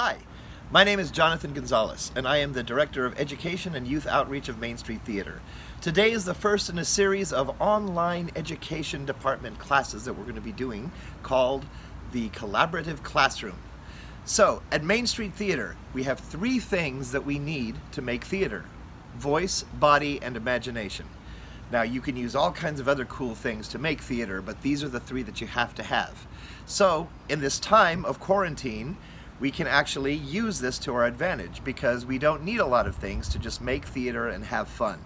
Hi, my name is Jonathan Gonzalez, and I am the Director of Education and Youth Outreach of Main Street Theater. Today is the first in a series of online education department classes that we're going to be doing called the Collaborative Classroom. So, at Main Street Theater, we have three things that we need to make theater: voice, body, and imagination. Now, you can use all kinds of other cool things to make theater, but these are the three that you have to have. So, in this time of quarantine, we can actually use this to our advantage because we don't need a lot of things to just make theater and have fun.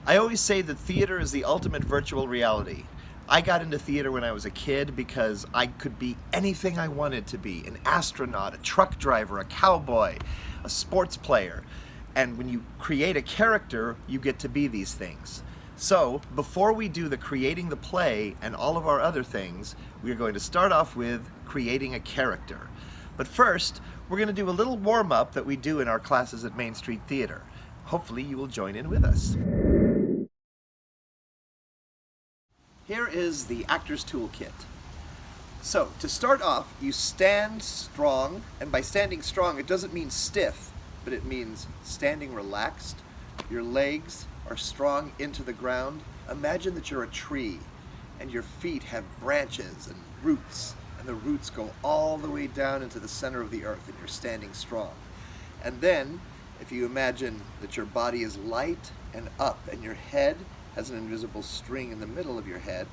I always say that theater is the ultimate virtual reality. I got into theater when I was a kid because I could be anything I wanted to be: an astronaut, a truck driver, a cowboy, a sports player. And when you create a character, you get to be these things. So, before we do the creating the play and all of our other things, we are going to start off with creating a character. But first, we're going to do a little warm-up that we do in our classes at Main Street Theater. Hopefully you will join in with us. Here is the Actor's Toolkit. So, to start off, you stand strong, and by standing strong, it doesn't mean stiff, but it means standing relaxed. Your legs are strong into the ground. Imagine that you're a tree, and your feet have branches and roots, and the roots go all the way down into the center of the earth, and you're standing strong. And then, if you imagine that your body is light and up, and your head has an invisible string in the middle of your head,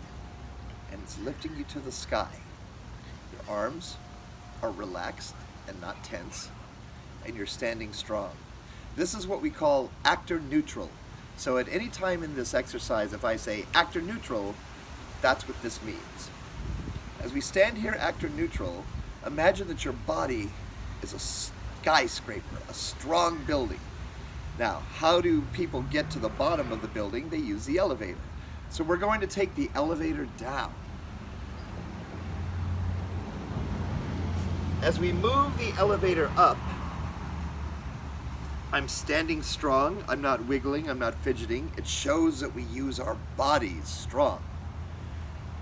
and it's lifting you to the sky. Your arms are relaxed and not tense, and you're standing strong. This is what we call actor neutral. So at any time in this exercise, if I say actor neutral, that's what this means. As we stand here actor neutral, imagine that your body is a skyscraper, a strong building. Now, how do people get to the bottom of the building? They use the elevator. So we're going to take the elevator down. As we move the elevator up, I'm standing strong, I'm not wiggling, I'm not fidgeting. It shows that we use our bodies strong.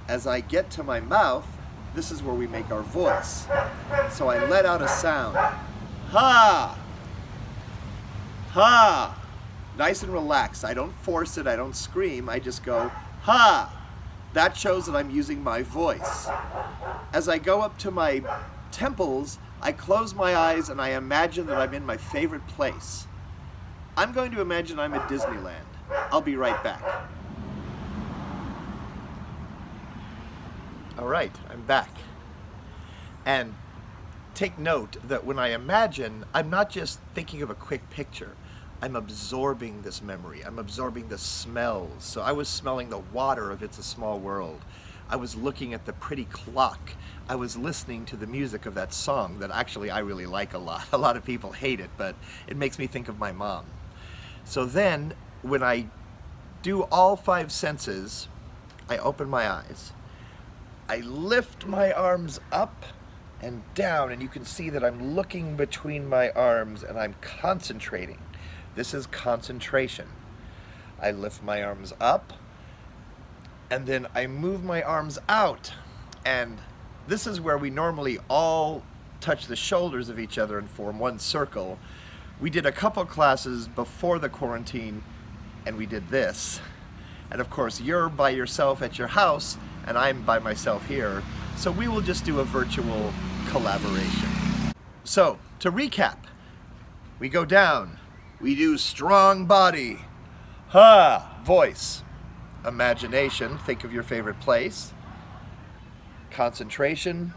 As I get to my mouth, this is where we make our voice. So I let out a sound. Ha! Ha! Nice and relaxed. I don't force it, I don't scream, I just go, ha! That shows that I'm using my voice. As I go up to my temples, I close my eyes and I imagine that I'm in my favorite place. I'm going to imagine I'm at Disneyland. I'll be right back. All right, I'm back. And take note that when I imagine, I'm not just thinking of a quick picture. I'm absorbing this memory. I'm absorbing the smells. So I was smelling the water of It's a Small World. I was looking at the pretty clock. I was listening to the music of that song that actually I really like a lot. A lot of people hate it, but it makes me think of my mom. So then, when I do all five senses, I open my eyes. I lift my arms up and down, and you can see that I'm looking between my arms and I'm concentrating. This is concentration. I lift my arms up, and then I move my arms out, and this is where we normally all touch the shoulders of each other and form one circle. We did a couple classes before the quarantine, and we did this. And of course, you're by yourself at your house, and I'm by myself here, so we will just do a virtual collaboration. So, to recap, we go down, we do strong body, ha, voice, imagination, think of your favorite place, concentration,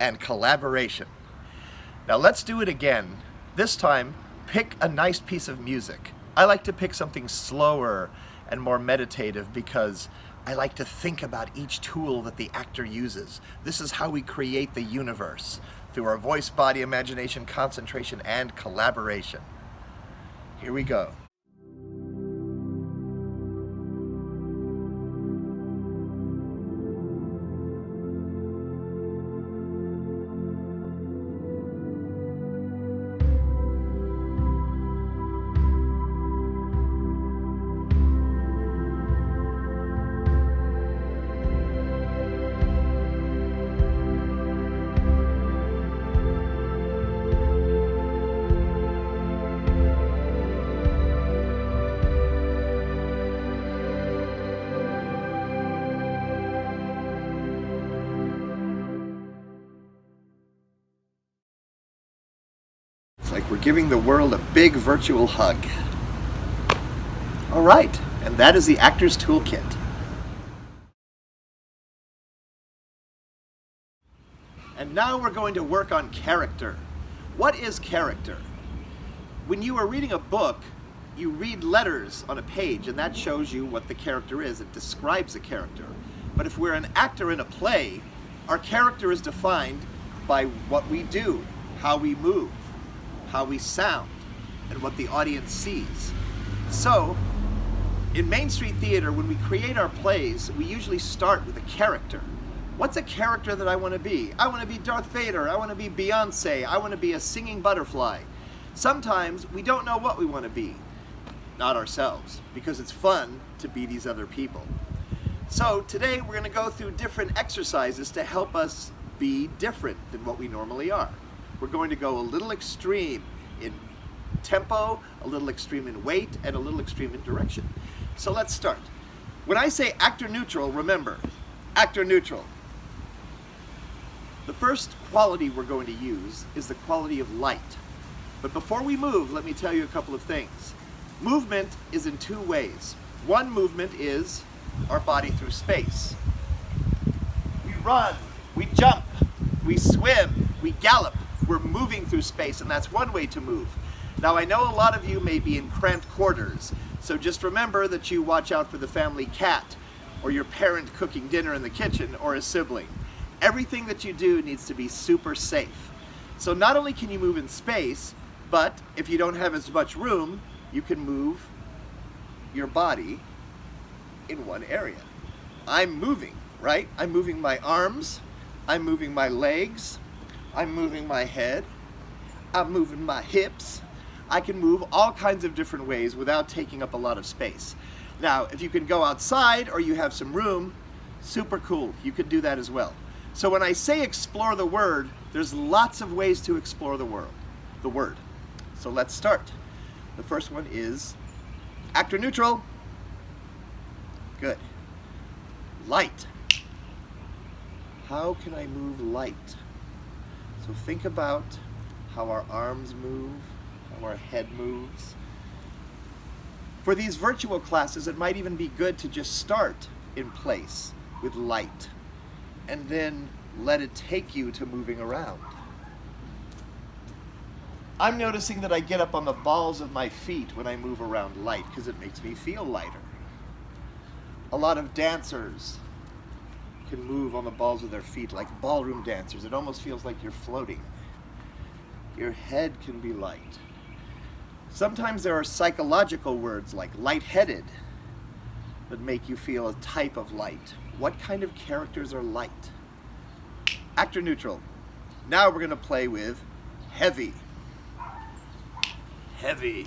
and collaboration. Now let's do it again. This time, pick a nice piece of music. I like to pick something slower and more meditative because I like to think about each tool that the actor uses. This is how we create the universe, through our voice, body, imagination, concentration, and collaboration. Here we go. giving the world a big virtual hug. All right, and that is the Actor's Toolkit. And now we're going to work on character. What is character? When you are reading a book, you read letters on a page, and that shows you what the character is. It describes a character. But if we're an actor in a play, our character is defined by what we do, how we move, how we sound, and what the audience sees. So, in Main Street Theater, when we create our plays, we usually start with a character. What's a character that I want to be? I want to be Darth Vader, I want to be Beyonce, I want to be a singing butterfly. Sometimes we don't know what we want to be, not ourselves, because it's fun to be these other people. So today we're going to go through different exercises to help us be different than what we normally are. We're going to go a little extreme in tempo, a little extreme in weight, and a little extreme in direction. So let's start. When I say actor neutral, remember, actor neutral. The first quality we're going to use is the quality of light. But before we move, let me tell you a couple of things. Movement is in two ways. One movement is our body through space. We run, we jump, we swim, we gallop. We're moving through space, and that's one way to move. Now, I know a lot of you may be in cramped quarters, so just remember that you watch out for the family cat, or your parent cooking dinner in the kitchen, or a sibling. Everything that you do needs to be super safe. So not only can you move in space, but if you don't have as much room, you can move your body in one area. I'm moving, right? I'm moving my arms, I'm moving my legs, I'm moving my head, I'm moving my hips. I can move all kinds of different ways without taking up a lot of space. Now, if you can go outside or you have some room, super cool. You can do that as well. So when I say explore the word, there's lots of ways to explore the word. So let's start. The first one is actor neutral. Good. Light. How can I move light? So think about how our arms move, how our head moves. For these virtual classes, it might even be good to just start in place with light and then let it take you to moving around. I'm noticing that I get up on the balls of my feet when I move around light because it makes me feel lighter. A lot of dancers can move on the balls of their feet like ballroom dancers. It almost feels like you're floating. Your head can be light. Sometimes there are psychological words like lightheaded that make you feel a type of light. What kind of characters are light? Actor neutral. Now we're going to play with heavy. Heavy.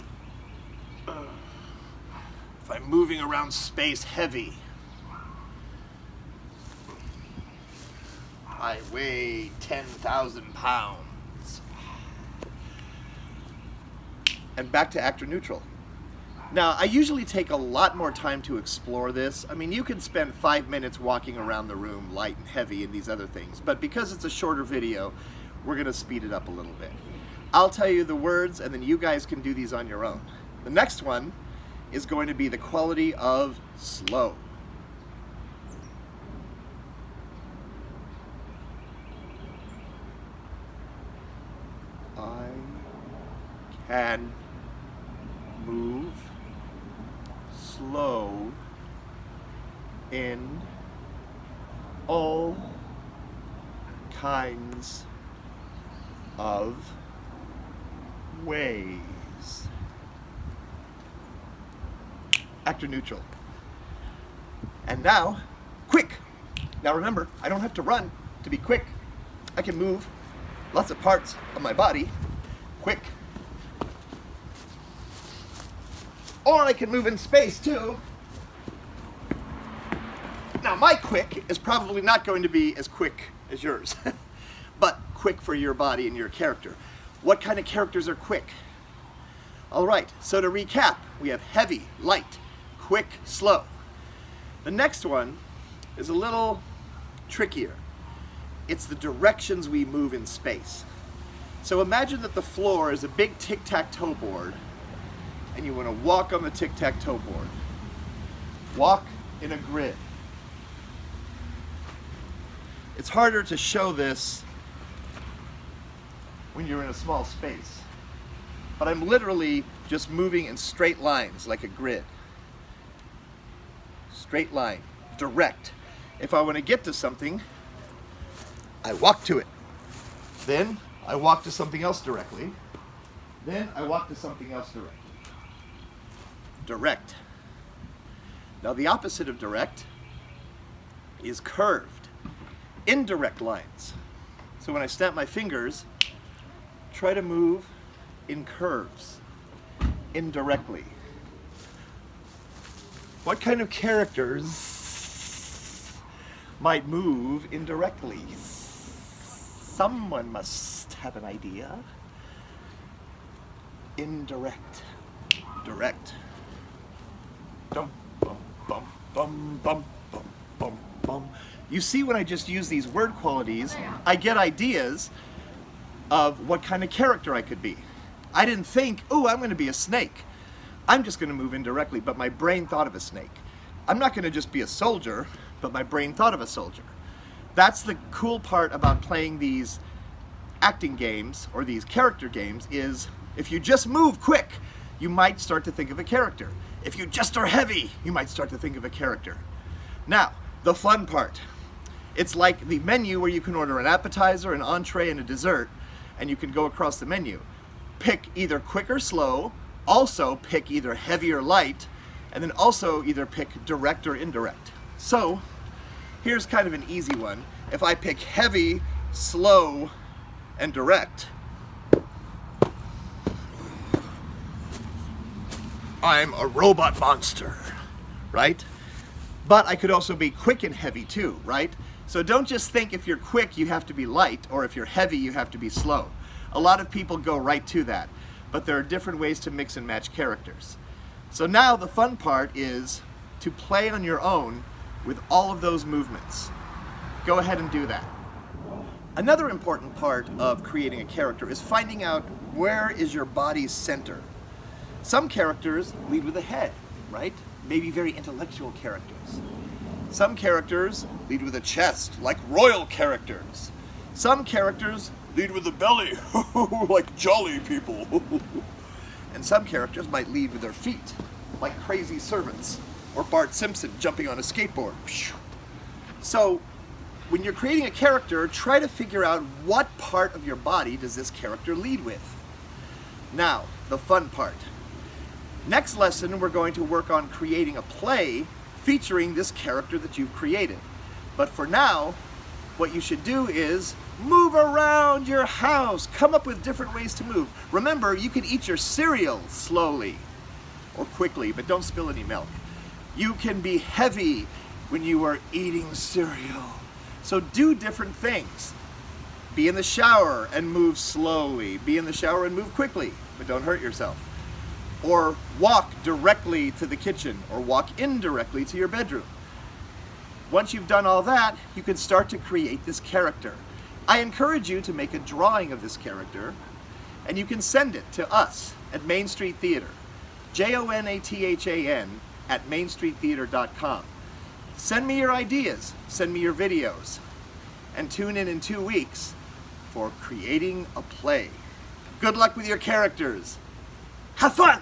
If I'm moving around space, heavy. I weigh 10,000 pounds. And back to actor neutral. Now, I usually take a lot more time to explore this. I mean, you can spend 5 minutes walking around the room, light and heavy and these other things, but because it's a shorter video, we're going to speed it up a little bit. I'll tell you the words, and then you guys can do these on your own. The next one is going to be the quality of slow. I can move slow in all kinds of ways. Actor neutral. And now, quick. Now remember, I don't have to run to be quick. I can move lots of parts of my body quick. Or I can move in space too. Now my quick is probably not going to be as quick as yours, but quick for your body and your character. What kind of characters are quick? All right, so to recap, we have heavy, light, quick, slow. The next one is a little trickier. It's the directions we move in space. So imagine that the floor is a big tic-tac-toe board, and you want to walk on the tic-tac-toe board. Walk in a grid. It's harder to show this when you're in a small space, but I'm literally just moving in straight lines like a grid. Straight line, direct. If I want to get to something, I walk to it. Then I walk to something else directly. Then I walk to something else directly. Direct. Now the opposite of direct is curved. Indirect lines. So when I snap my fingers, try to move in curves, indirectly. What kind of characters might move indirectly? Someone must have an idea. Indirect. Direct. Dum, bum, bum, bum, bum, bum, bum, bum. You see, when I just use these word qualities, I get ideas of what kind of character I could be. I didn't think, oh, I'm going to be a snake. I'm just going to move indirectly, but my brain thought of a snake. I'm not going to just be a soldier, but my brain thought of a soldier. That's the cool part about playing these acting games or these character games, is if you just move quick, you might start to think of a character. If you just are heavy, you might start to think of a character. Now, the fun part. It's like the menu where you can order an appetizer, an entree, and a dessert, and you can go across the menu. Pick either quick or slow, also pick either heavy or light, and then also either pick direct or indirect. So, here's kind of an easy one. If I pick heavy, slow, and direct, I'm a robot monster, right? But I could also be quick and heavy too, right? So don't just think if you're quick you have to be light, or if you're heavy you have to be slow. A lot of people go right to that, but there are different ways to mix and match characters. So now the fun part is to play on your own with all of those movements. Go ahead and do that. Another important part of creating a character is finding out where is your body's center. Some characters lead with a head, right? Maybe very intellectual characters. Some characters lead with a chest, like royal characters. Some characters lead with a belly, like jolly people. And some characters might lead with their feet, like crazy servants, or Bart Simpson jumping on a skateboard. So, when you're creating a character, try to figure out what part of your body does this character lead with. Now, the fun part. Next lesson, we're going to work on creating a play featuring this character that you've created. But for now, what you should do is move around your house. Come up with different ways to move. Remember, you can eat your cereal slowly or quickly, but don't spill any milk. You can be heavy when you are eating cereal. So do different things. Be in the shower and move slowly. Be in the shower and move quickly, but don't hurt yourself. Or walk directly to the kitchen, or walk indirectly to your bedroom. Once you've done all that, you can start to create this character. I encourage you to make a drawing of this character, and you can send it to us at Main Street Theater, JONATHAN at mainstreettheater.com. Send me your ideas, send me your videos, and tune in 2 weeks for creating a play. Good luck with your characters. Have fun!